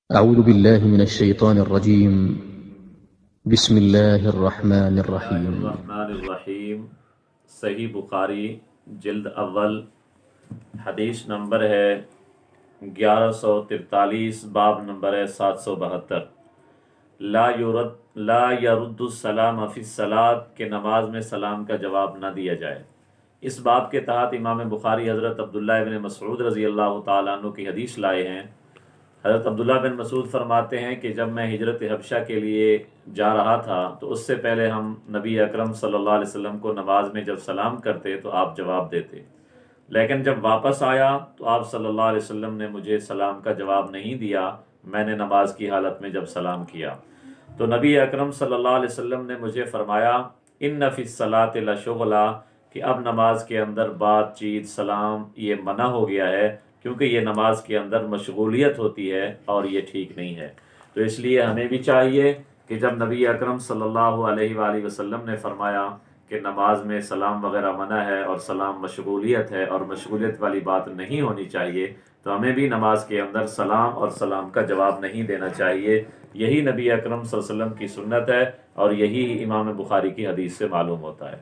أعوذ بالله من الشيطان الرجيم. بسم الله الرحمن الرحيم. الرحمن الرحیم. صحیح بخاری جلد اول حدیث نمبر ہے 1143، باب نمبر ہے 772. لا یرد السلام فی الصلاۃ، کہ نماز میں سلام کا جواب نہ دیا جائے. اس باب کے تحت امام بخاری حضرت عبداللہ بن مسعود رضی اللہ تعالیٰ عنہ کی حدیث لائے ہیں. حضرت عبداللہ بن مسعود فرماتے ہیں کہ جب میں ہجرت حبشہ کے لیے جا رہا تھا تو اس سے پہلے ہم نبی اکرم صلی اللہ علیہ وسلم کو نماز میں جب سلام کرتے تو آپ جواب دیتے، لیکن جب واپس آیا تو آپ صلی اللہ علیہ وسلم نے مجھے سلام کا جواب نہیں دیا. میں نے نماز کی حالت میں جب سلام کیا تو نبی اکرم صلی اللہ علیہ وسلم نے مجھے فرمایا ان فی الصلاۃ لشغلا، کہ اب نماز کے اندر بات چیت سلام یہ منع ہو گیا ہے، کیونکہ یہ نماز کے اندر مشغولیت ہوتی ہے اور یہ ٹھیک نہیں ہے. تو اس لیے ہمیں بھی چاہیے کہ جب نبی اکرم صلی اللہ علیہ وآلہ وسلم نے فرمایا کہ نماز میں سلام وغیرہ منع ہے اور سلام مشغولیت ہے اور مشغولیت والی بات نہیں ہونی چاہیے، تو ہمیں بھی نماز کے اندر سلام اور سلام کا جواب نہیں دینا چاہیے. یہی نبی اکرم صلی اللہ علیہ وسلم کی سنت ہے اور یہی امام بخاری کی حدیث سے معلوم ہوتا ہے.